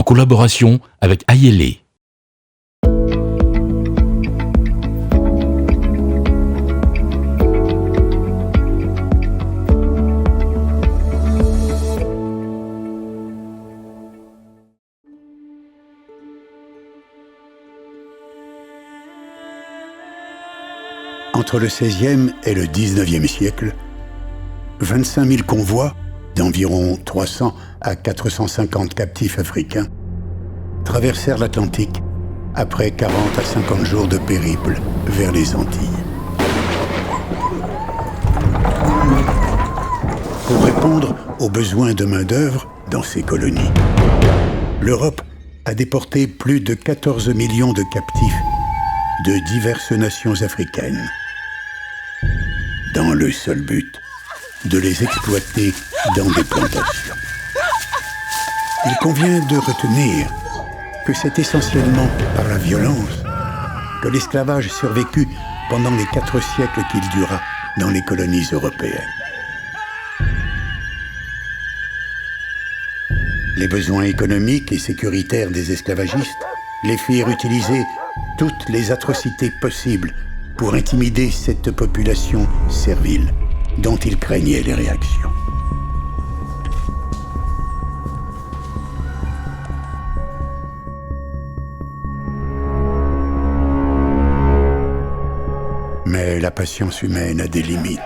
collaboration avec Ayele. Entre le XVIe et le XIXe siècle, 25 000 convois d'environ 300 à 450 captifs africains traversèrent l'Atlantique après 40 à 50 jours de périple vers les Antilles. Pour répondre aux besoins de main-d'œuvre dans ces colonies, l'Europe a déporté plus de 14 millions de captifs de diverses nations africaines, dans le seul but de les exploiter dans des plantations. Il convient de retenir que c'est essentiellement par la violence que l'esclavage survécut pendant les 4 siècles qu'il dura dans les colonies européennes. Les besoins économiques et sécuritaires des esclavagistes les firent utiliser toutes les atrocités possibles pour intimider cette population servile dont ils craignaient les réactions. Mais la patience humaine a des limites.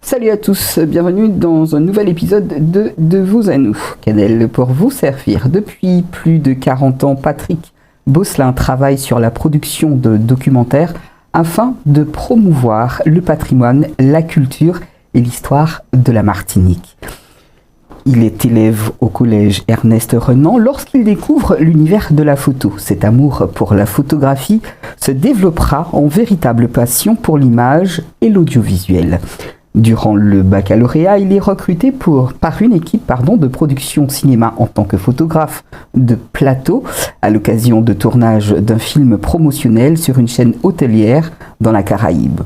Salut à tous, bienvenue dans un nouvel épisode de vous à nous. Canel pour vous servir. Depuis plus de 40 ans, Patrick Bosselin travaille sur la production de documentaires afin de promouvoir le patrimoine, la culture et l'histoire de la Martinique. Il est élève au collège Ernest Renan lorsqu'il découvre l'univers de la photo. Cet amour pour la photographie se développera en véritable passion pour l'image et l'audiovisuel. Durant le baccalauréat, il est recruté par une équipe de production cinéma en tant que photographe de plateau à l'occasion de tournage d'un film promotionnel sur une chaîne hôtelière dans la Caraïbe.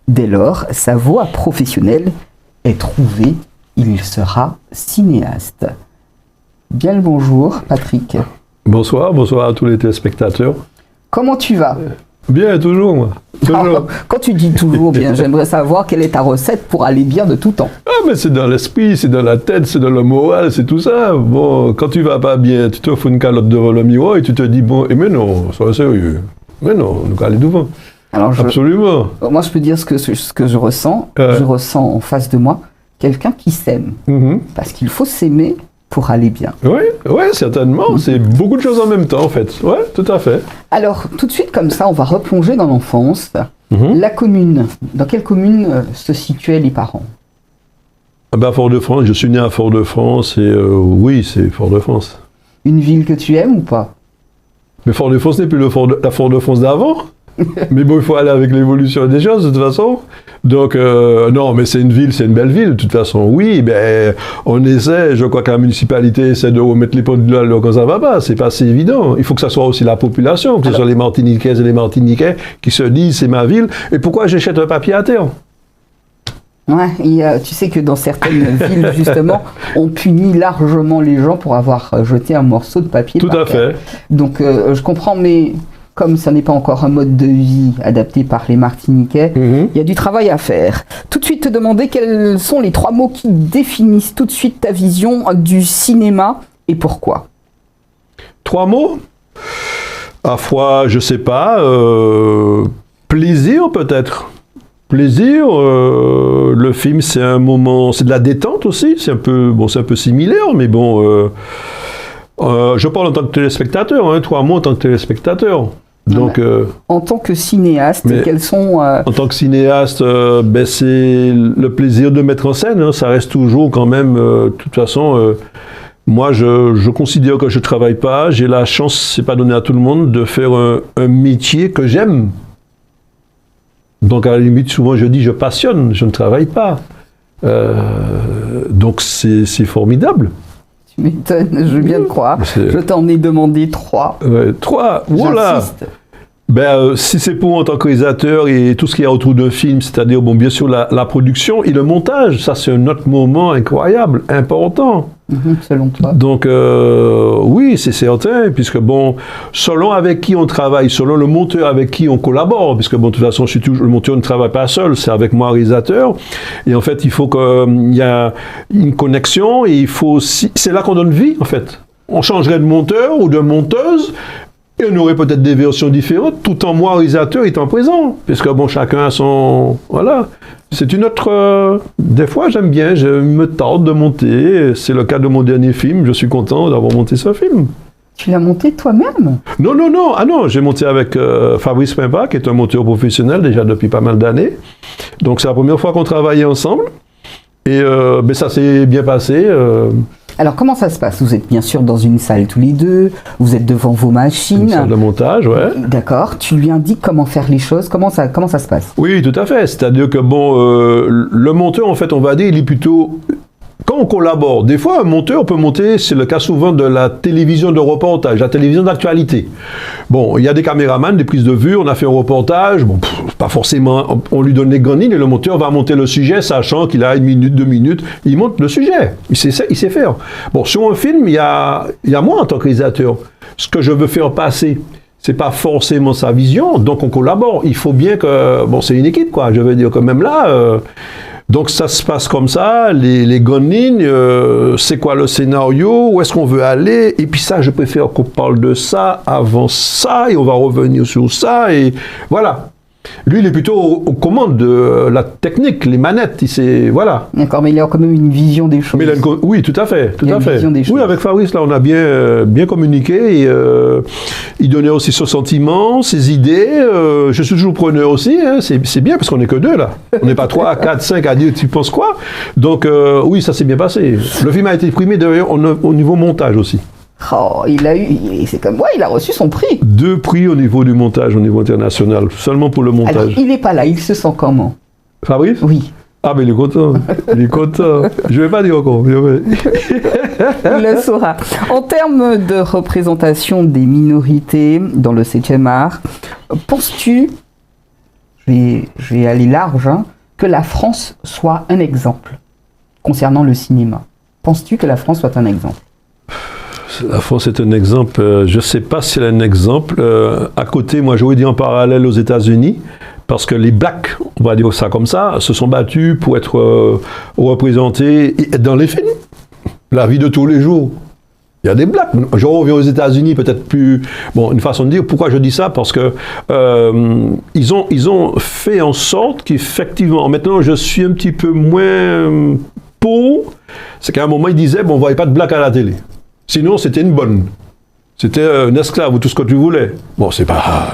Dès lors, sa voie professionnelle est trouvée. Il sera cinéaste. Bien le bonjour, Patrick. Bonsoir à tous les téléspectateurs. Comment tu vas ? Bien, toujours, moi. Toujours. Alors, quand tu dis toujours bien, j'aimerais savoir quelle est ta recette pour aller bien de tout temps. Ah, mais c'est dans l'esprit, c'est dans la tête, c'est dans le moral, c'est tout ça. Bon, quand tu vas pas bien, tu te fous une calotte devant le miroir et tu te dis, bon, mais non, sois sérieux. Mais non, on va aller devant. Alors absolument. Moi, je peux dire ce que je ressens. Je ressens en face de moi quelqu'un qui s'aime. Parce qu'il faut s'aimer pour aller bien. Oui, certainement. C'est beaucoup de choses en même temps, en fait. Oui, tout à fait. Alors, tout de suite, comme ça, on va replonger dans l'enfance. La commune. Dans quelle commune se situaient les parents ? Fort-de-France. Je suis né à Fort-de-France et oui, c'est Fort-de-France. Une ville que tu aimes ou pas ? Mais Fort-de-France n'est plus la Fort-de-France d'avant. Mais bon, il faut aller avec l'évolution des choses, de toute façon. Donc, non, mais c'est une belle ville, de toute façon. Oui, ben, on essaie, je crois que la municipalité essaie de remettre les pendules à l'heure quand ça va pas. C'est pas si évident. Il faut que ça soit aussi la population, que ce soit les Martiniquaises et les Martiniquais qui se disent, c'est ma ville. Et pourquoi j'achète un papier à terre ? Ouais, tu sais que dans certaines villes, justement, on punit largement les gens pour avoir jeté un morceau de papier. Tout à fait. Donc, je comprends, mais comme ça n'est pas encore un mode de vie adapté par les Martiniquais, il y a du travail à faire. Tout de suite te demander quels sont les 3 mots qui définissent tout de suite ta vision du cinéma et pourquoi. 3 mots ? À fois, je sais pas, plaisir peut-être. Plaisir, le film c'est un moment, c'est de la détente aussi, c'est un peu similaire, mais bon, je parle en tant que téléspectateur, 3 mots en tant que téléspectateur. Donc, en tant que cinéaste, quels sont... En tant que cinéaste, c'est le plaisir de mettre en scène, ça reste toujours quand même, de toute façon, moi je considère que je ne travaille pas, j'ai la chance, c'est pas donné à tout le monde, de faire un métier que j'aime. Donc à la limite, souvent je dis je passionne, je ne travaille pas. Donc c'est formidable. Tu m'étonnes, je veux bien te croire. Je t'en ai demandé 3. 3, voilà. J'insiste. Si c'est pour en tant que réalisateur et tout ce qu'il y a autour d'un film, c'est-à-dire, bon, bien sûr, la production et le montage, ça c'est un autre moment incroyable, important. Selon toi. Donc, oui, c'est certain, puisque, bon, selon avec qui on travaille, selon le monteur avec qui on collabore, puisque, bon, de toute façon, le monteur ne travaille pas seul, c'est avec moi, réalisateur, et en fait, il faut qu'il y ait une connexion, et il faut aussi, c'est là qu'on donne vie, en fait. On changerait de monteur ou de monteuse, et on aurait peut-être des versions différentes, tout en moi, réalisateur, étant présent. Puisque, bon, chacun a son... Voilà. C'est une autre... Des fois, j'aime bien, je me tente de monter. C'est le cas de mon dernier film. Je suis content d'avoir monté ce film. Tu l'as monté toi-même? Non. Ah non, j'ai monté avec Fabrice Pimpa, qui est un monteur professionnel déjà depuis pas mal d'années. Donc, c'est la première fois qu'on travaillait ensemble. Et ça s'est bien passé. Alors, comment ça se passe? Vous êtes bien sûr dans une salle tous les deux, vous êtes devant vos machines. Une salle de montage, ouais. D'accord. Tu lui indiques comment faire les choses, comment ça se passe? Oui, tout à fait. C'est-à-dire que, bon, le monteur, en fait, on va dire, il est plutôt... Quand on collabore, des fois, un monteur peut monter, c'est le cas souvent de la télévision de reportage, la télévision d'actualité. Bon, il y a des caméramans, des prises de vue, on a fait un reportage, bon, pas forcément, on lui donne les grandes lignes et le monteur va monter le sujet, sachant qu'il a 1 minute, 2 minutes, il monte le sujet, il sait faire. Bon, sur un film, il y a moi en tant que réalisateur, ce que je veux faire passer, c'est pas forcément sa vision, donc on collabore. Il faut bien que, bon, c'est une équipe, quoi, je veux dire, quand même là... Donc ça se passe comme ça, les grandes lignes, c'est quoi le scénario, où est-ce qu'on veut aller, et puis ça, je préfère qu'on parle de ça avant ça, et on va revenir sur ça, et voilà. Lui, il est plutôt aux commandes de la technique, les manettes, voilà. D'accord, mais il a quand même une vision des choses. Oui, tout à fait, tout à fait. Vision des choses. Oui, avec Fabrice, là, on a bien communiqué, et il donnait aussi ses sentiments, ses idées, je suis toujours preneur aussi, hein, c'est bien, parce qu'on n'est que 2, là. On n'est pas 3, 4, 5 à dire, tu penses quoi? Donc, oui, ça s'est bien passé. Le film a été primé, d'ailleurs, au niveau montage aussi. Oh, c'est comme moi, il a reçu son prix. 2 prix au niveau du montage, au niveau international, seulement pour le montage. Alors, il n'est pas là, il se sent comment? Fabrice? Oui. Ah, mais il est content. Il est content. Je ne vais pas dire encore. Il le saura. En termes de représentation des minorités dans le 7e art, penses-tu, je vais aller large, hein, que la France soit un exemple concernant le cinéma? Penses-tu que la France soit un exemple? La France est un exemple, je ne sais pas si elle est un exemple. À côté, moi j'aurais dit en parallèle aux États-Unis, parce que les Blacks, on va dire ça comme ça, se sont battus pour être représentés dans les films. La vie de tous les jours. Il y a des Blacks. Je reviens aux États-Unis, peut-être plus... Bon, une façon de dire, pourquoi je dis ça? Parce que ils ont fait en sorte qu'effectivement, maintenant je suis un petit peu moins pour, c'est qu'à un moment ils disaient, bon, on ne voyait pas de Blacks à la télé. Sinon, c'était une bonne. C'était un esclave ou tout ce que tu voulais. Bon, il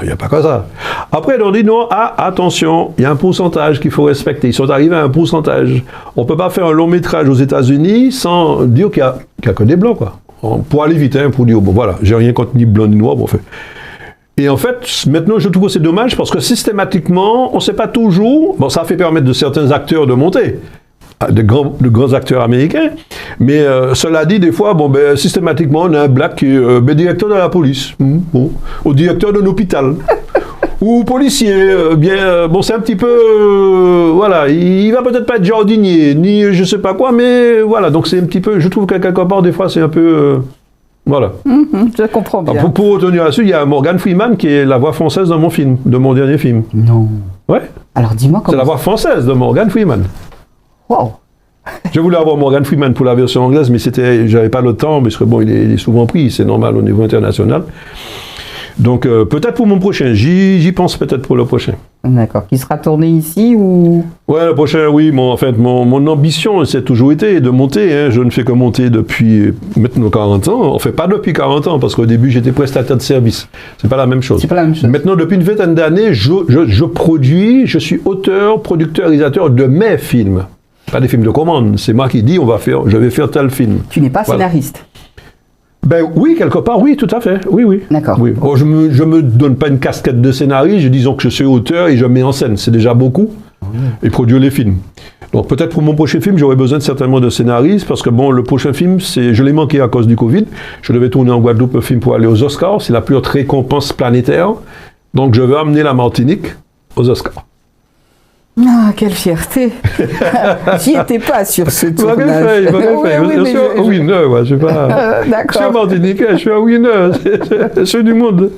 n'y a pas que ça. Après, on dit non, attention, il y a un pourcentage qu'il faut respecter. Ils sont arrivés à un pourcentage. On ne peut pas faire un long métrage aux États-Unis sans dire qu'il n'y a que des blancs, quoi. Pour aller vite, hein, pour dire, bon, voilà, j'ai rien contre ni blanc ni noir, bon, fait. Et en fait, maintenant, je trouve que c'est dommage parce que systématiquement, on ne sait pas toujours. Bon, ça fait permettre de certains acteurs de monter. De grands acteurs américains, mais cela dit, des fois, systématiquement, on a un black qui est directeur de la police, ou directeur d'un hôpital, ou policier, c'est un petit peu, voilà, il va peut-être pas être jardinier, ni je sais pas quoi, mais voilà, donc c'est un petit peu, je trouve que quelque part, des fois, c'est un peu, voilà. Je comprends bien. Alors, pour retenir là-dessus, il y a Morgan Freeman qui est la voix française dans mon film, de mon dernier film. Non. Ouais. Alors dis-moi comment... C'est la voix française de Morgan Freeman. Wow. Je voulais avoir Morgan Freeman pour la version anglaise, mais j'avais pas le temps, parce que bon, il est souvent pris, c'est normal au niveau international. Donc peut-être pour mon prochain, j'y pense peut-être pour le prochain. D'accord, qui sera tourné ici ou... Ouais, le prochain, oui, mon ambition, c'est toujours été de monter, hein. Je ne fais que monter depuis maintenant 40 ans, enfin pas depuis 40 ans, parce qu'au début j'étais prestataire de service, c'est pas la même chose. C'est pas la même chose. Maintenant, depuis une vingtaine d'années, je produis, je suis auteur, producteur, réalisateur de mes films. Pas des films de commande, c'est moi qui dis je vais faire tel film. Tu n'es pas scénariste? Ben oui, quelque part, oui, tout à fait, oui. D'accord. Oui. Oh, je me donne pas une casquette de scénariste, disons que je suis auteur et je mets en scène, c'est déjà beaucoup, et produire les films. Donc peut-être pour mon prochain film, j'aurais besoin certainement de scénaristes, parce que bon, le prochain film, je l'ai manqué à cause du Covid. Je devais tourner en Guadeloupe un film pour aller aux Oscars, c'est la plus haute récompense planétaire. Donc je veux amener la Martinique aux Oscars. Ah, quelle fierté. J'y étais pas sur ce tournage. Je suis un winner, je suis pas... D'accord. Je suis un Martiniquais, je suis un winner, je suis du monde.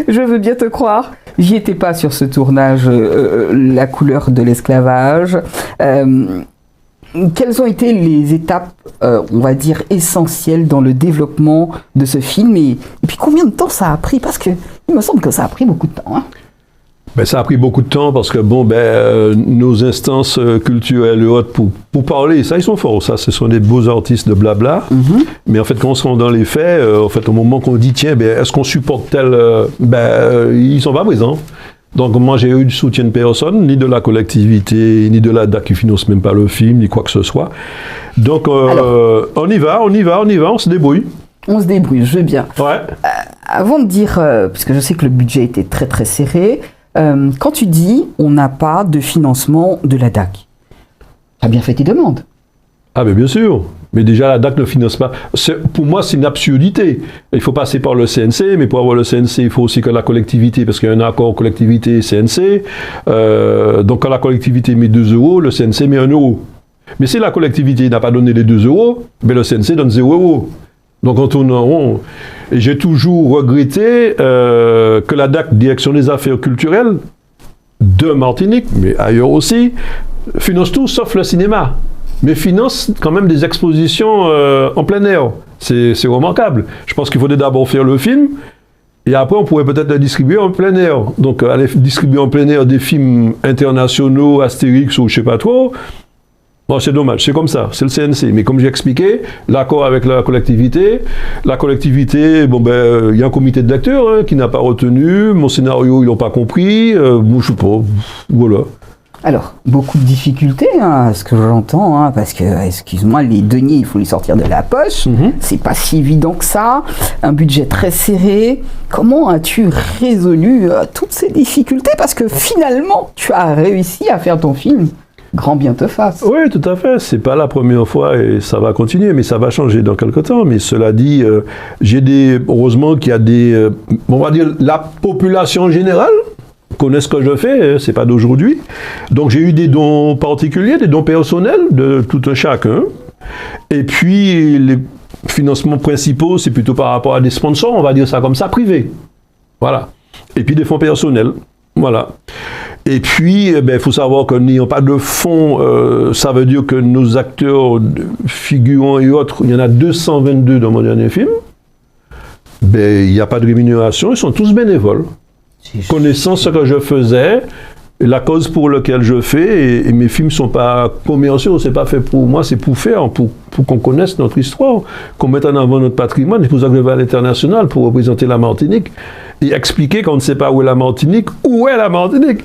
Je veux bien te croire. J'y étais pas sur ce tournage, la couleur de l'esclavage. Quelles ont été les étapes, on va dire, essentielles dans le développement de ce film et puis combien de temps ça a pris? Parce que il me semble que ça a pris beaucoup de temps. Hein. Ben, ça a pris beaucoup de temps parce que nos instances culturelles et autres pour parler, ça ils sont forts, ça ce sont des beaux artistes de blabla, mais en fait quand on se rend dans les faits, en fait au moment qu'on dit tiens, est-ce qu'on supporte tel, ils sont pas présents. Donc moi j'ai eu du soutien de personne, ni de la collectivité, ni de la DAC qui finance même pas le film, ni quoi que ce soit. Donc alors, on y va, on se débrouille. On se débrouille, je veux bien. Ouais. Avant de dire, parce que je sais que le budget était très très serré, quand tu dis on n'a pas de financement de la DAC, tu as bien fait tes demandes. Ah bien sûr, mais déjà la DAC ne finance pas. Pour moi c'est une absurdité. Il faut passer par le CNC, mais pour avoir le CNC il faut aussi que la collectivité, parce qu'il y a un accord collectivité-CNC, donc quand la collectivité met 2 €, le CNC met 1 €. Mais si la collectivité n'a pas donné les 2 €, le CNC donne 0 €. Donc on tourne en rond. Et j'ai toujours regretté que la DAC, Direction des Affaires Culturelles, de Martinique, mais ailleurs aussi, finance tout sauf le cinéma. Mais finance quand même des expositions en plein air. C'est remarquable. Je pense qu'il faudrait d'abord faire le film, et après on pourrait peut-être le distribuer en plein air. Donc aller distribuer en plein air des films internationaux, Astérix ou je sais pas trop, bon, c'est dommage, c'est comme ça, c'est le CNC. Mais comme j'ai expliqué, l'accord avec la collectivité, il y a un comité de lecteurs qui n'a pas retenu, mon scénario, ils l'ont pas compris, je sais pas, voilà. Alors, beaucoup de difficultés, à ce que j'entends, parce que, excuse-moi, les deniers, il faut les sortir de la poche, c'est pas si évident que ça, un budget très serré. Comment as-tu résolu toutes ces difficultés? Parce que finalement, tu as réussi à faire ton film. Grand bien te fasse. Oui, tout à fait. C'est pas la première fois et ça va continuer, mais ça va changer dans quelques temps. Mais cela dit, heureusement qu'il y a on va dire, la population générale connaît ce que je fais, c'est pas d'aujourd'hui. Donc j'ai eu des dons particuliers, des dons personnels de tout un chacun. Et puis les financements principaux, c'est plutôt par rapport à des sponsors, on va dire ça comme ça, privés. Voilà. Et puis des fonds personnels. Voilà. Et puis, il faut savoir que n'ayant pas de fonds, ça veut dire que nos acteurs, figurants et autres, il y en a 222 dans mon dernier film, il n'y a pas de rémunération, ils sont tous bénévoles. Connaissant ce que je faisais, la cause pour laquelle je fais, et mes films ne sont pas commerciaux, c'est pas fait pour moi, c'est pour faire, pour qu'on connaisse notre histoire, qu'on mette en avant notre patrimoine. C'est pour ça que je vais à l'international, pour représenter la Martinique, et expliquer qu'on ne sait pas où est la Martinique,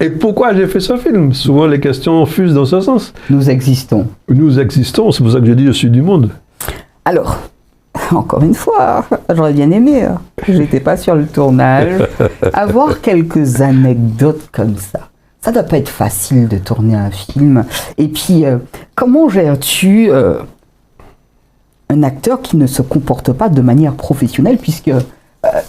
et pourquoi j'ai fait ce film. Souvent les questions fusent dans ce sens. Nous existons. Nous existons, c'est pour ça que je dis je suis du monde. Alors, encore une fois, j'aurais bien aimé, j'étais pas sur le tournage, avoir quelques anecdotes comme ça. Ça doit pas être facile de tourner un film. Et puis, comment gères-tu un acteur qui ne se comporte pas de manière professionnelle, puisque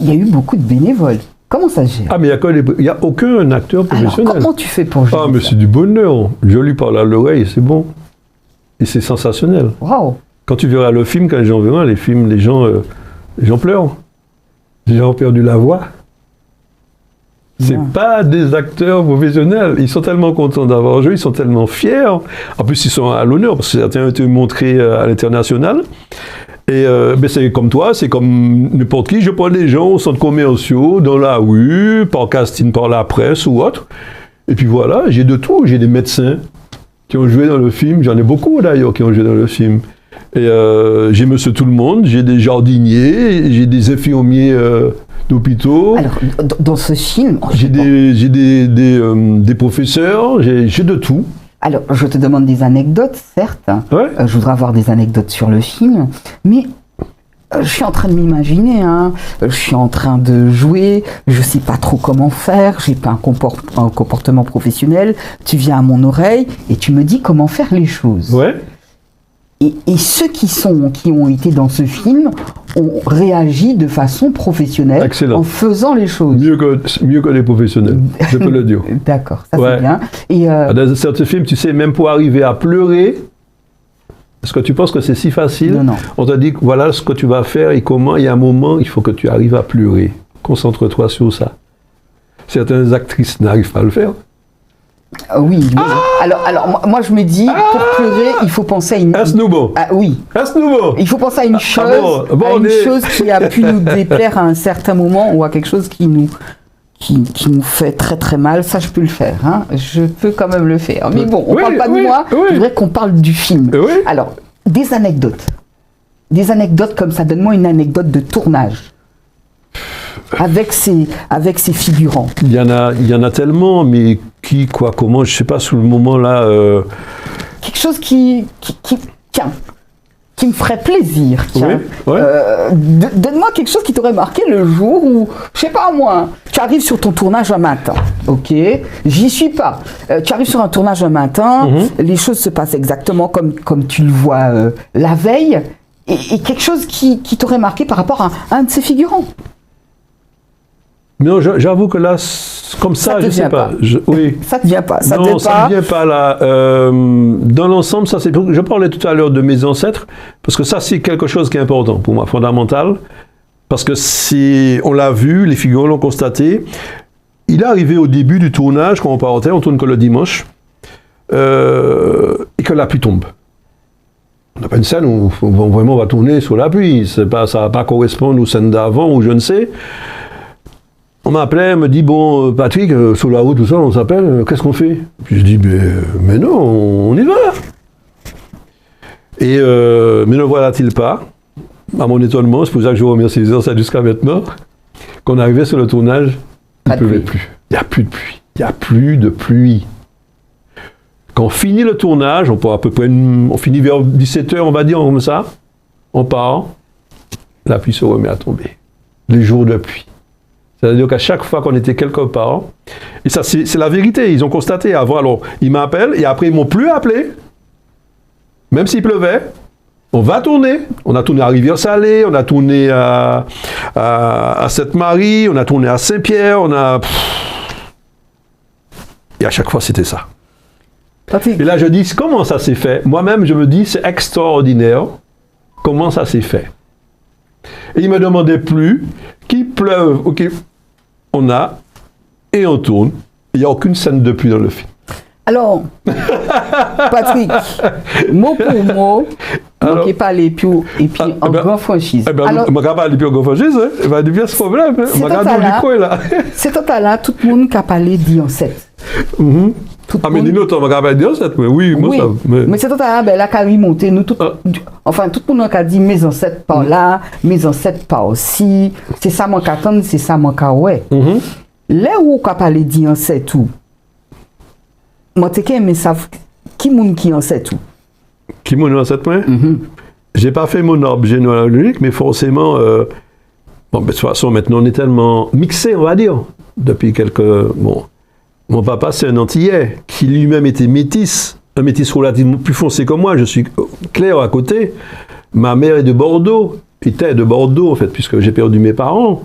il y a eu beaucoup de bénévoles? Comment ça se gère? Ah, mais il n'y a aucun acteur professionnel. Alors, comment tu fais pour gérer ça? Ah, mais c'est du bonheur. Je lui parle à l'oreille, c'est bon. Et c'est sensationnel. Waouh! Quand tu verras le film, quand les gens verront les films, les gens pleurent. Les gens ont perdu la voix. C'est pas des acteurs professionnels. Ils sont tellement contents d'avoir joué, ils sont tellement fiers. En plus, ils sont à l'honneur, parce que certains ont été montrés à l'international. Et c'est comme toi, c'est comme n'importe qui. Je prends des gens au centre commerciaux, dans la rue, par casting, par la presse ou autre. Et puis voilà, j'ai de tout. J'ai des médecins qui ont joué dans le film. J'en ai beaucoup d'ailleurs qui ont joué dans le film. Et j'ai Monsieur Tout-le-Monde, j'ai des jardiniers, j'ai des infirmiers d'hôpitaux. Alors, dans ce film... J'ai des professeurs, j'ai de tout. Alors, je te demande des anecdotes, certes. Ouais. Je voudrais avoir des anecdotes sur le film. Mais je suis en train de m'imaginer, hein, je suis en train de jouer, je sais pas trop comment faire, j'ai pas un comportement professionnel, tu viens à mon oreille et tu me dis comment faire les choses. Ouais. Et ceux qui ont été dans ce film ont réagi de façon professionnelle. Excellent. En faisant les choses. Mieux que les professionnels, je peux le dire. D'accord, ça Ouais. c'est bien. Et Dans certains films, tu sais, même pour arriver à pleurer, est-ce que tu penses que c'est si facile? Non. On t'a dit que voilà ce que tu vas faire et comment, il y a un moment, il faut que tu arrives à pleurer. Concentre-toi sur ça. Certaines actrices n'arrivent pas à le faire. oui, mais alors moi je me dis, pour pleurer, il faut penser à une... Est-ce nouveau? Ah oui. Est-ce nouveau? Il faut penser à une chose, chose qui a pu nous déplaire à un certain moment ou à quelque chose qui nous fait très très mal. Ça, je peux le faire. Hein. Je peux quand même le faire. Mais bon, on ne parle pas de moi. Je voudrais qu'on parle du film. Oui. Alors, des anecdotes. Des anecdotes comme ça. Donne-moi une anecdote de tournage. Avec ces figurants. Il y en a tellement, mais qui, quoi, comment, je sais pas, sous le moment là. Quelque chose qui me ferait plaisir. Tiens. Oui, ouais. Donne-moi quelque chose qui t'aurait marqué le jour où, je sais pas moi, tu arrives sur ton tournage un matin. Ok, j'y suis pas. Tu arrives sur un tournage un matin, les choses se passent exactement comme tu le vois la veille, et quelque chose qui t'aurait marqué par rapport à un de ces figurants. Non, j'avoue que là, comme ça, je sais pas. Oui. Ça te vient pas. Ça non, te ça ne vient pas là. Dans l'ensemble, ça c'est. Je parlais tout à l'heure de mes ancêtres, parce que ça c'est quelque chose qui est important pour moi, fondamental. Parce que si on l'a vu, les figurants l'ont constaté. Il est arrivé au début du tournage, quand on partait, on tourne que le dimanche, et que la pluie tombe. On n'a pas une scène où vraiment on va tourner sur la pluie. Ça ne va pas correspondre aux scènes d'avant ou je ne sais. On m'appelait, me dit, bon, Patrick, sur la route, tout ça, on s'appelle, qu'est-ce qu'on fait? Puis je dis, mais non, on y va. Et, mais ne voilà-t-il pas, à mon étonnement, c'est pour ça que je remercie les anciens jusqu'à maintenant, qu'on arrivait sur le tournage, il ne pleuvait plus. Il n'y a plus de pluie. Il n'y a plus de pluie. Quand on finit le tournage, on peut à peu près, on finit vers 17h, on va dire, comme ça, on part, la pluie se remet à tomber. Les jours de pluie. C'est-à-dire qu'à chaque fois qu'on était quelque part, et ça c'est la vérité, ils ont constaté avant, alors ils m'appellent et après ils m'ont plus appelé, même s'il pleuvait, on va tourner. On a tourné à Rivière-Salée, on a tourné à Sainte-Marie, on a tourné à Saint-Pierre, et à chaque fois c'était ça. Et là je dis, comment ça s'est fait? Moi-même je me dis, c'est extraordinaire, comment ça s'est fait? Et il ne me demandait plus qu'il pleuve, ok, on a, et on tourne. Il n'y a aucune scène de pluie dans le film. Alors, Patrick, mot pour mot, manquez pas les pieds et puis en grand franchise. Je ne vais pas les pieds en grand franchise, il va dire ce problème. C'est total là, tout le monde qui a parlé d'Ion7. Mais dis-nous, tu ne vas pas dire ça, mais oui, moi oui. ça. Mais c'est total là, la carrière montée, nous tout. Enfin, tout le monde a dit mes ancêtres par là, mes ancêtres par aussi. C'est ça mon qu'attendre, c'est ça mon qu'à ouais. Là où on a parlé d'Ion7 tout. Moi, tu sais, mais ça, qui moun qui en sait tout? Qui moun en sait tout? J'ai pas fait mon arbre généalogique, mais forcément, bon, de toute façon, maintenant, on est tellement mixé, on va dire, depuis quelques... Bon, mon papa, c'est un Antillais, qui lui-même était métis, un métis relativement plus foncé que moi, je suis clair à côté. Ma mère est de Bordeaux, était de Bordeaux, en fait, puisque j'ai perdu mes parents.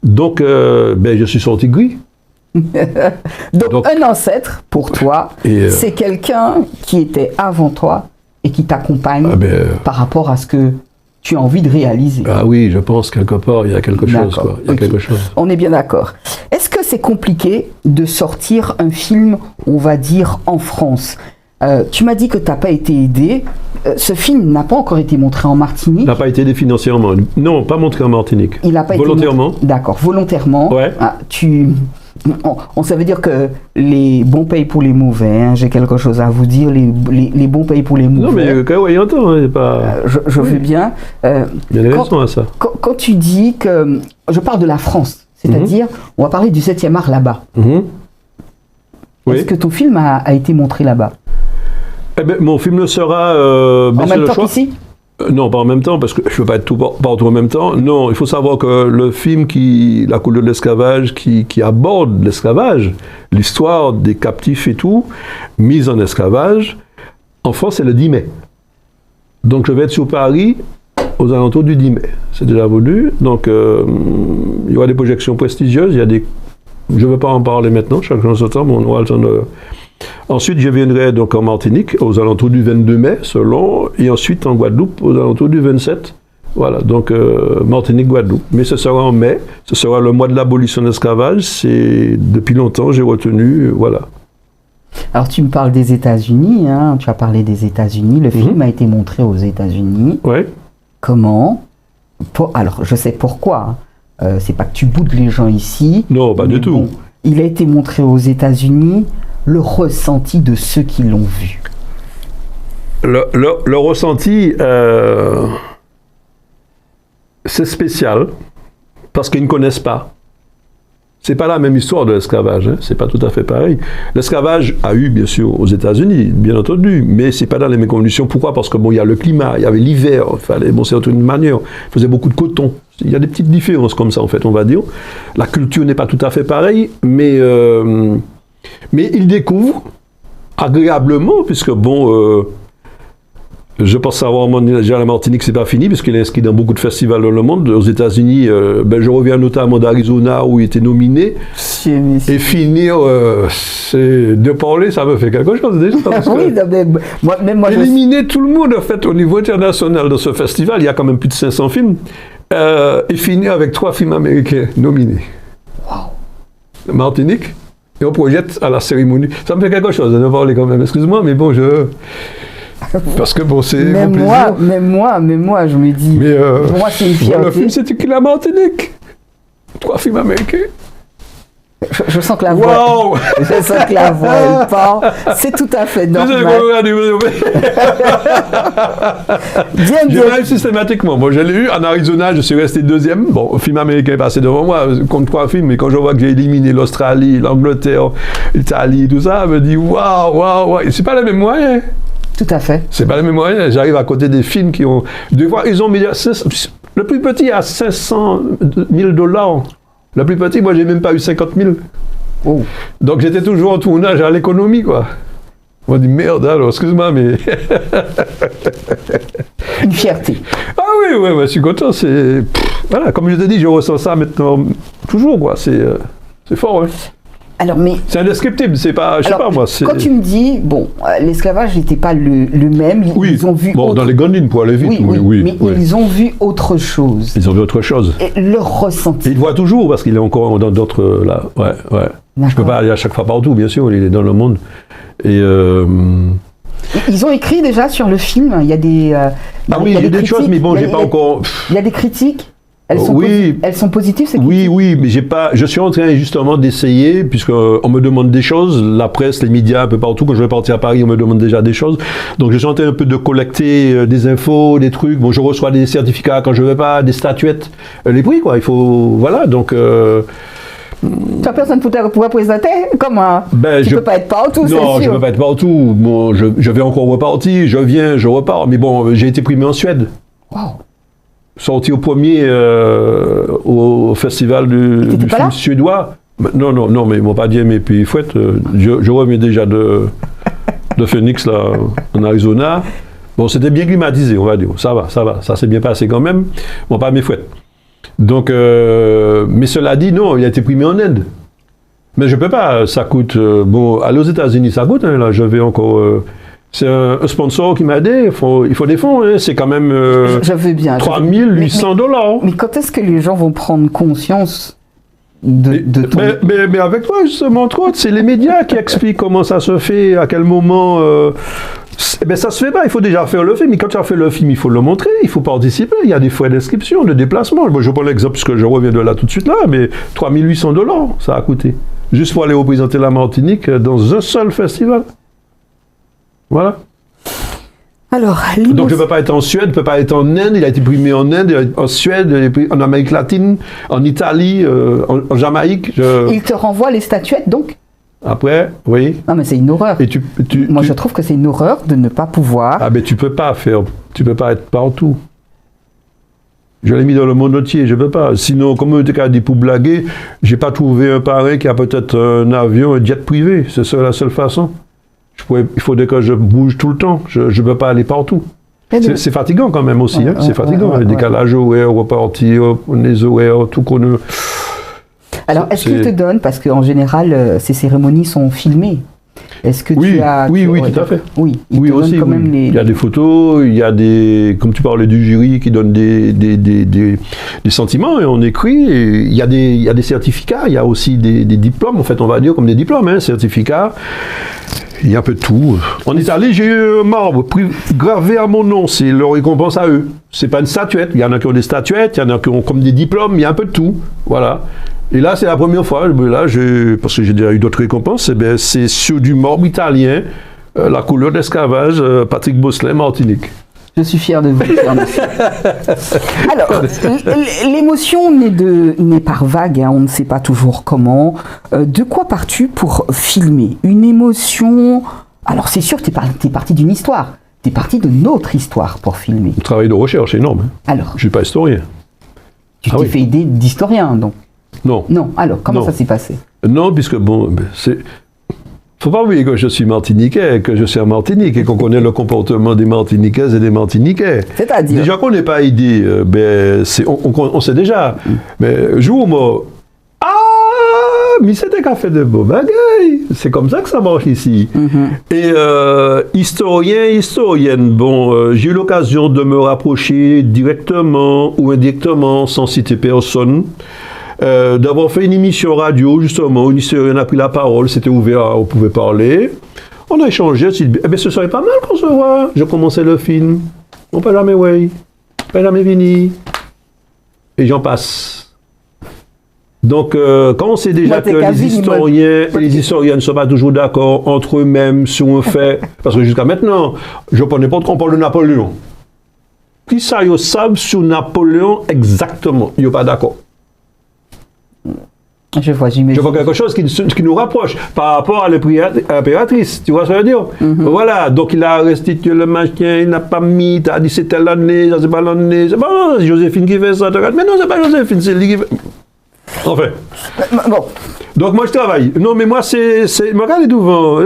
Donc, je suis sorti gris. Donc, un ancêtre, pour toi, c'est quelqu'un qui était avant toi et qui t'accompagne par rapport à ce que tu as envie de réaliser. Ah oui, je pense quelque part, il y a quelque chose. Quoi. Il y a quelque chose. On est bien d'accord. Est-ce que c'est compliqué de sortir un film, on va dire, en France? Tu m'as dit que tu n'as pas été aidé. Ce film n'a pas encore été montré en Martinique. Il n'a pas été aidé financièrement. Non, pas montré en Martinique. Il n'a pas volontairement. Été d'accord, volontairement. Ouais. Ça veut dire que les bons payent pour les mauvais. Hein. J'ai quelque chose à vous dire. Les bons payent pour les mauvais. Non, mais quand il entend, hein, pas... je veux bien. Il y a des raisons à ça. Quand tu dis que... Je parle de la France. C'est-à-dire, on va parler du 7e art là-bas. Est-ce que ton film a été montré là-bas? Mon film le sera... en même temps qu'ici? Non, pas en même temps, parce que je ne peux pas être partout en même temps. Non, il faut savoir que le film La couleur de l'esclavage, qui aborde l'esclavage, l'histoire des captifs et tout, mis en esclavage, en France, c'est le 10 mai. Donc je vais être sur Paris aux alentours du 10 mai. C'est déjà voulu. Donc il y aura des projections prestigieuses. Je ne vais pas en parler maintenant, chacun son temps, mais on aura le temps de... Ensuite, je viendrai donc en Martinique aux alentours du 22 mai, selon, et ensuite en Guadeloupe aux alentours du 27. Voilà, donc Martinique, Guadeloupe. Mais ce sera en mai, ce sera le mois de l'abolition de l'esclavage. C'est depuis longtemps, j'ai retenu, voilà. Alors tu me parles des États-Unis, hein, tu as parlé des États-Unis. Le film a été montré aux États-Unis. Oui. Comment Alors je sais pourquoi. C'est pas que tu boudes les gens ici. Non, pas du tout. Il a été montré aux États-Unis. Le ressenti de ceux qui l'ont vu. Le ressenti, c'est spécial parce qu'ils ne connaissent pas. C'est pas la même histoire de l'esclavage, hein. C'est pas tout à fait pareil. L'esclavage a eu, bien sûr, aux États-Unis, bien entendu, mais c'est pas dans les mêmes conditions. Pourquoi? Parce que bon, il y a le climat, il y avait l'hiver, il fallait, bon, c'est d'une manière, il faisait beaucoup de coton. Il y a des petites différences comme ça, en fait, on va dire. La culture n'est pas tout à fait pareille, mais ils découvrent agréablement, puisque bon, je pense savoir, déjà la Martinique, c'est pas fini, puisqu'il est inscrit dans beaucoup de festivals dans le monde. Aux États-Unis, je reviens notamment d'Arizona, où il était nominé. Et finir, de parler, ça me fait quelque chose déjà. Oui, mais moi, éliminer tout le monde, en fait, au niveau international de ce festival, il y a quand même plus de 500 films, et finir avec 3 films américains nominés. Wow. Martinique. Et on projette à la cérémonie. Ça me fait quelque chose de parler quand même. Excuse-moi, mais bon, parce que bon, c'est. Mais moi, je me dis. Mais moi, c'est une fierté. Le film, c'était que la Martinique. 3 films américains. Je sens que la voix. Wow. Je sens que la voix, elle part. C'est tout à fait normal. J'ai même systématiquement. Moi, je l'ai eu en Arizona, je suis resté 2e. Bon, le film américain est passé devant moi, contre 3 films, mais quand je vois que j'ai éliminé l'Australie, l'Angleterre, l'Italie, tout ça, je me dis waouh. C'est pas les mêmes moyens. Tout à fait. C'est pas les mêmes moyens. J'arrive à côté des films qui ont. Ils ont mis. Le plus petit a $500,000. Le plus petit, moi, j'ai même pas eu 50 000. Oh. Donc, j'étais toujours en tournage à l'économie, quoi. On m'a dit, merde, alors, excuse-moi, mais... Une fierté. Ah oui, je suis content. Voilà, comme je te dis, je ressens ça maintenant, toujours, quoi. C'est fort, hein. Alors, mais... C'est indescriptible, c'est pas... Je sais pas, moi, quand tu me dis, bon, l'esclavage n'était pas le même, ils ont vu... Bon, dans les grandes lignes, pour aller vite, oui. Mais ils ont vu autre chose. Ils ont vu autre chose. Et leur ressenti. Ils le voient toujours, parce qu'il est encore dans d'autres... là, ouais. Je peux pas aller à chaque fois partout, bien sûr, il est dans le monde. Et... Ils ont écrit déjà sur le film, il y a des... il y a des choses, mais bon, j'ai pas encore... Il y a des critiques. Elles sont positives, c'est Oui, mais je suis en train justement d'essayer, puisqu'on me demande des choses, la presse, les médias, un peu partout, quand je vais partir à Paris, on me demande déjà des choses. Donc je suis en train un peu de collecter des infos, des trucs. Bon, je reçois des certificats quand je ne vais pas, des statuettes, les prix, quoi. Il faut... Voilà, donc... personne ne pourra présenter? Comment? Tu ne peux pas être partout, c'est sûr. Non, je ne peux pas être partout. Bon, je vais encore repartir, je viens, je repars. Mais bon, j'ai été primé en Suède. Wow. Sorti au premier au festival du film suédois. Non, mais ils m'ont pas dit, mais puis fouette, je reviens déjà de Phoenix, là, en Arizona. Bon, c'était bien climatisé, on va dire. Ça va, ça s'est bien passé quand même. Bon, pas mes fouettes. Donc, mais cela dit, non, il a été primé en Inde. Mais je peux pas, ça coûte, bon, aller aux États-Unis, ça coûte, hein, là, je vais encore... c'est un sponsor qui m'a aidé, il faut des fonds, hein. C'est quand même je veux bien, 3 800 $. Mais quand est-ce que les gens vont prendre conscience de ton... mais avec toi, justement, c'est les médias qui expliquent comment ça se fait, à quel moment... ça se fait pas, il faut déjà faire le film, mais quand tu as fait le film, il faut le montrer, il faut participer, il y a des frais d'inscription, de déplacement. Moi, je prends l'exemple, parce que je reviens de là tout de suite, là, mais 3 800 $, ça a coûté. Juste pour aller représenter la Martinique dans un seul festival. Voilà. Alors, donc je ne peux pas être en Suède, je ne peux pas être en Inde, il a été primé en Inde, en Suède, en Amérique latine, en Italie, en Jamaïque. Il te renvoie les statuettes donc? Après, oui. Non, mais c'est une horreur. Et Moi, je trouve que c'est une horreur de ne pas pouvoir... Ah, mais tu peux pas être partout. Je l'ai mis dans le monde entier, je peux pas. Sinon, comme on était dit pour blaguer, j'ai pas trouvé un parrain qui a peut-être un avion, un jet privé. C'est ça la seule façon. Il faudrait que je bouge tout le temps. Je ne peux pas aller partout. C'est fatigant quand même aussi. Ouais, c'est fatigant. Le décalage horaire, repartir, les horaires, tout qu'on a. Alors, est-ce qu'il te donne, parce qu'en général, ces cérémonies sont filmées. Est-ce que oui, tu as... Oui, tout à fait. Oui, oui aussi. Quand même les... Il y a des photos, il y a des... Comme tu parlais du jury qui donne des sentiments, et on écrit, et il y a des certificats, il y a aussi des diplômes, en fait, on va dire comme des diplômes, certificats. Il y a un peu de tout. En Italie, j'ai eu un marbre gravé à mon nom, c'est leur récompense à eux. C'est pas une statuette, il y en a qui ont des statuettes, il y en a qui ont comme des diplômes, il y a un peu de tout. Voilà. Et là, c'est la première fois, là, parce que j'ai déjà eu d'autres récompenses, c'est sur du marbre italien, la couleur d'esclavage, Patrick Bosselin, Martinique. Je suis fier de vous. Alors, l'émotion n'est par vague, hein, on ne sait pas toujours comment. De quoi pars-tu pour filmer une émotion? Alors, c'est sûr que tu es parti d'une histoire. Tu es parti de notre histoire pour filmer. Un travail de recherche énorme. Alors, je ne suis pas historien. Tu t'es fait aider d'historien, donc? Non. Non. Alors, comment ça s'est passé? Non, puisque, bon, faut pas oublier que je suis martiniquais, que je suis en Martinique et qu'on connaît le comportement des Martiniquaises et des Martiniquais. C'est-à-dire? Déjà qu'on n'est pas aidé, on sait déjà. Mais jour moi, mais c'était qu'à faire de beaux bagailles. C'est comme ça que ça marche ici. Et historienne, bon, j'ai eu l'occasion de me rapprocher directement ou indirectement, sans citer personne, d'avoir fait une émission radio, justement, une historienne a pris la parole, c'était ouvert, on pouvait parler. On a échangé, ce serait pas mal qu'on se voit. Je commençais le film. On peut jamais, ouais. On peut jamais venir. Et j'en passe. Donc, quand on sait déjà que les historiens et les historiennes ne sont pas toujours d'accord entre eux-mêmes sur un fait, parce que jusqu'à maintenant, je ne connais pas qu'on parle de Napoléon. Qui ça, ils savent sur Napoléon exactement? Ils ne sont pas d'accord. Je vois quelque chose qui nous rapproche par rapport à l'impératrice, tu vois ce que je veux dire? Voilà, donc il a restitué le machin, il n'a pas mis, il a dit c'était l'année, ça c'est pas l'année, c'est pas Joséphine qui fait ça, mais non c'est pas Joséphine, c'est lui qui fait... Enfin. Bon. Donc moi je travaille. Non mais moi regardez devant.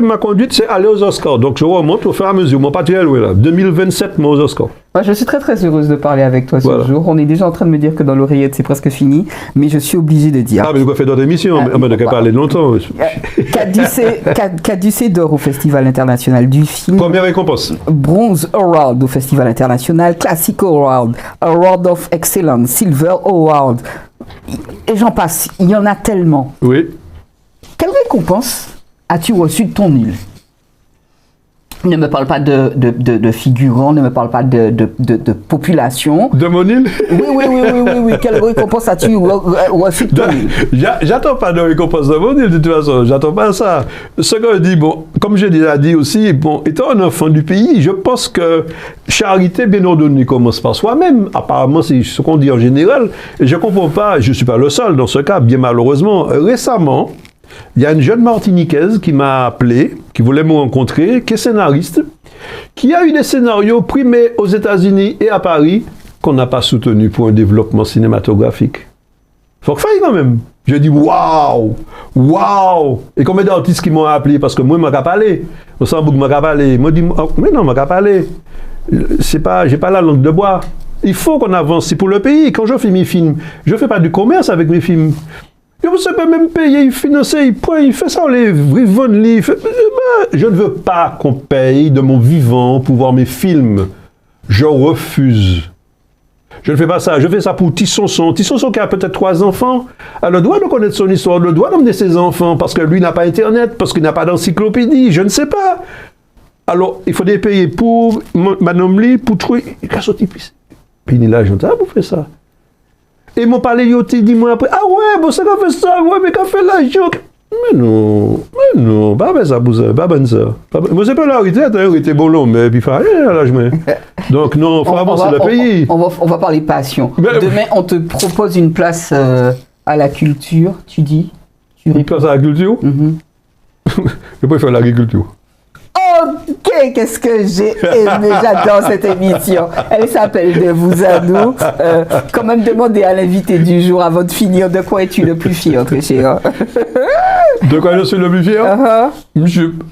Ma conduite c'est aller aux Oscars. Donc je remonte au fur et à mesure. Mon pas très loin là. 2027 moi aux Oscars. Moi, je suis très très heureuse de parler avec toi ce jour. On est déjà en train de me dire que dans l'oreillette c'est presque fini, mais je suis obligée de dire. Ah mais on fait d'autres émissions. On n'a qu'à parler longtemps. Caducée d'or au Festival international du film. Première récompense. Bronze Award au Festival international. Classic Award. Award of Excellence. Silver Award. Et j'en passe, il y en a tellement. Oui. Quelle récompense as-tu reçue de ton île? Ne me parle pas de figurants, ne me parle pas de population. De mon île? Oui. Quelle récompense as-tu reçue de ton île? J'attends pas de récompense de mon île, de toute façon. J'attends pas ça. Ce que je dis, bon, comme j'ai déjà dit aussi, bon, étant un enfant du pays, je pense que charité bien ordonnée commence par soi-même. Apparemment, c'est ce qu'on dit en général. Et je comprends pas, je suis pas le seul dans ce cas, bien malheureusement. Récemment, il y a une jeune Martiniquaise qui m'a appelé, qui voulait me rencontrer, qui est scénariste, qui a eu des scénarios primés aux États-Unis et à Paris qu'on n'a pas soutenus pour un développement cinématographique. Faut que faille quand même. J'ai dit waouh. Et combien d'artistes qui m'ont appelé parce que moi, je ne m'ai pas parlé. Au Sambouk, je ne m'ai pas parlé. Moi, dit, oh, mais non, je ne m'ai pas parlé. J'ai pas la langue de bois. Il faut qu'on avance. C'est pour le pays. Quand je fais mes films, je ne fais pas du commerce avec mes films. Je ne sais pas même payer, financer, il fait ça, les je ne veux pas qu'on paye de mon vivant pour voir mes films. Je refuse. Je ne fais pas ça. Je fais ça pour Tissonson. Tissonson qui a peut-être 3 enfants. Alors, doit de connaître son histoire, le doit d'emmener ses enfants, parce que lui n'a pas Internet, parce qu'il n'a pas d'encyclopédie, je ne sais pas. Alors, il faut des payer pour Madame Lee, pour trouver. Il a sorti puis il a j'entends, vous faites ça. Et mon palais yoté dit moi après, ah ouais, bon, ça qu'a fait ça, ouais, mais qu'a fait l'argent. Mais non, pas ça, pas ben ça. Moi, c'est pas la retraite, il était bon long, mais puis il fallait l'âge. Donc, non, il faut avancer le pays. On va parler passion. Demain, on te propose une place à la culture, tu dis. Une place à la culture? Je préfère l'agriculture. Ok, qu'est-ce que j'ai aimé, j'adore cette émission. Elle s'appelle De vous à nous. Quand même demander à l'invité du jour avant de finir, de quoi es-tu le plus fier, très cher? De quoi je suis le plus fier?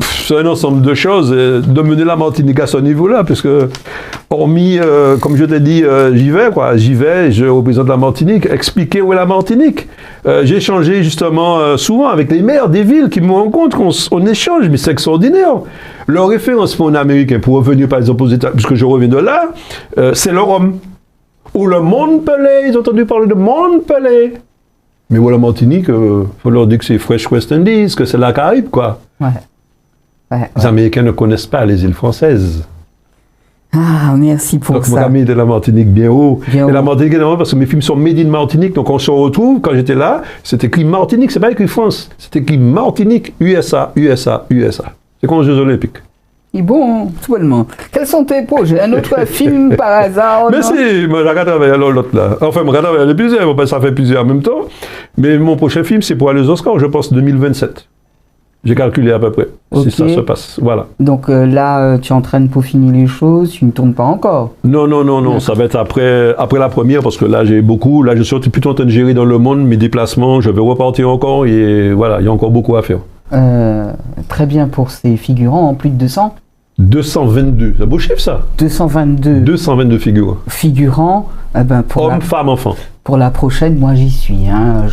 C'est un ensemble de choses, de mener la Martinique à ce niveau-là, puisque hormis, comme je t'ai dit, j'y vais, je représente la Martinique, expliquer où est la Martinique. J'ai échangé justement souvent avec les maires des villes qui me rencontrent, on échange, mais c'est extraordinaire. Leur référencement américain, pour revenir par exemple aux États, puisque je reviens de là, c'est le Rhum. Ou le Montpellier, ils ont entendu parler de Montpellier. Mais voilà, Martinique, il faut leur dire que c'est Fresh West Indies, que c'est la Caraïbe, quoi. Les Américains ne connaissent pas les îles françaises. Ah, merci pour donc, ça. Donc, mon ami de la Martinique, bien haut. Bien et haut. la Martinique, énormément, parce que mes films sont made in Martinique, donc on se retrouve, quand j'étais là, c'était écrit Martinique, c'est pas écrit France, c'était écrit Martinique, USA, USA, USA. C'est comme aux Jeux Olympiques. Et bon, tout bonnement. Quels sont tes projets? Un autre film par hasard? Mais si, moi j'ai travaillé à l'autre là. Enfin, j'ai travaillé à plusieurs, ça fait plusieurs en même temps. Mais mon prochain film, c'est pour aller aux Oscars, je pense 2027. J'ai calculé à peu près, si ça se passe. Voilà. Donc là, tu es en train de peaufiner les choses, tu ne tournes pas encore? Non, ça va être après la première, parce que là, j'ai beaucoup. Là, je suis plutôt en train de gérer dans le monde mes déplacements. Je vais repartir encore, et voilà, il y a encore beaucoup à faire. Très bien pour ces figurants, en plus de 200? 222, c'est un beau chiffre ça. 222 figurants. Figurants, pour hommes, femmes, enfants. Pour la prochaine, moi j'y suis. Hein,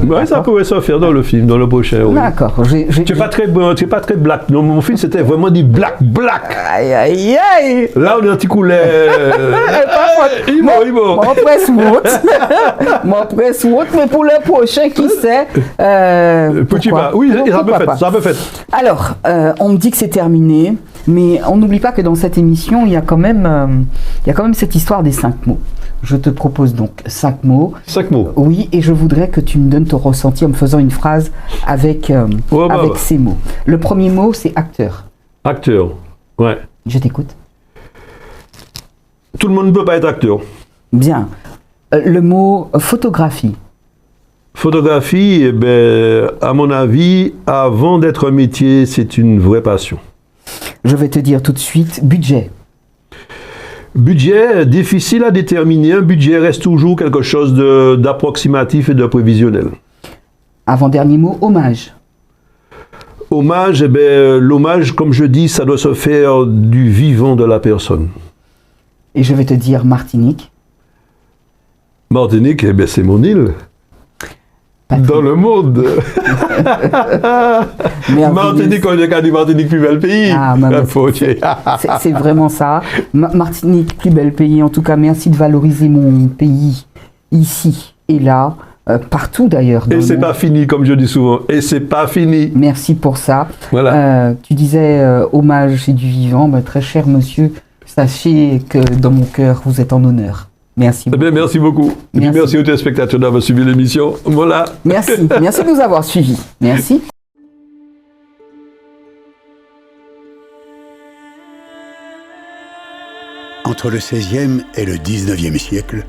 ouais, ça pourrait se faire dans le film, dans le prochain. Oui. D'accord. Tu n'es pas très black. Non, mon film c'était vraiment dit black. Aïe, aïe, aïe. Là on est anti-couleur. Mon presse route, mais pour le prochain, qui sait Petit bas. Oui, ça peut faire. Alors, on me dit que c'est terminé, mais on n'oublie pas que dans cette émission, il y a quand même cette histoire des 5 mots. Je te propose donc 5 mots. 5 mots. Oui, et je voudrais que tu me donnes ton ressenti en me faisant une phrase avec ces mots. Le premier mot, c'est acteur. Acteur, ouais. Je t'écoute. Tout le monde ne peut pas être acteur. Bien. Le mot photographie. Photographie, eh ben, à mon avis, avant d'être un métier, c'est une vraie passion. Je vais te dire tout de suite, budget. Budget, difficile à déterminer. Un budget reste toujours quelque chose d'approximatif et de prévisionnel. Avant-dernier mot, hommage. Hommage, eh ben, l'hommage, comme je dis, ça doit se faire du vivant de la personne. Et je vais te dire Martinique. Martinique, eh ben, c'est mon île. Dans le monde. Martinique, on a dit Martinique, plus bel pays. C'est vraiment ça. Martinique, plus bel pays. En tout cas, merci de valoriser mon pays ici et là, partout d'ailleurs. Et c'est pas fini, comme je dis souvent. Et c'est pas fini. Merci pour ça. Voilà. Tu disais hommage et du vivant. Très cher monsieur, sachez que dans mon cœur, vous êtes en honneur. Merci beaucoup. Eh bien, merci beaucoup. Et puis merci aux téléspectateurs d'avoir suivi l'émission. Voilà. Merci. Merci de nous avoir suivis. Merci. Entre le XVIe et le XIXe siècle,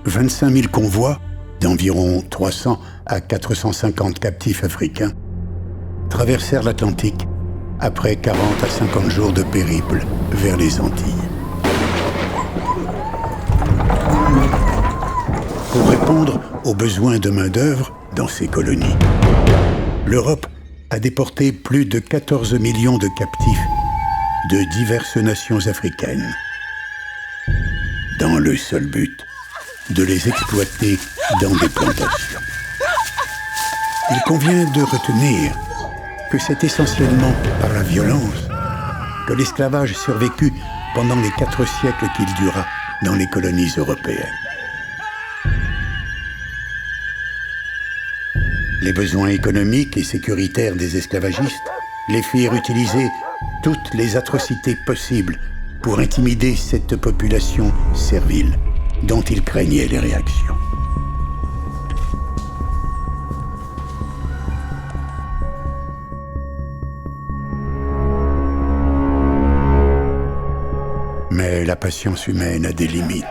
25 000 convois d'environ 300 à 450 captifs africains traversèrent l'Atlantique après 40 à 50 jours de périple vers les Antilles. Pour répondre aux besoins de main-d'œuvre dans ces colonies, l'Europe a déporté plus de 14 millions de captifs de diverses nations africaines, dans le seul but de les exploiter dans des plantations. Il convient de retenir que c'est essentiellement par la violence que l'esclavage survécut pendant les 4 siècles qu'il dura dans les colonies européennes. Les besoins économiques et sécuritaires des esclavagistes les firent utiliser toutes les atrocités possibles pour intimider cette population servile dont ils craignaient les réactions. Mais la patience humaine a des limites.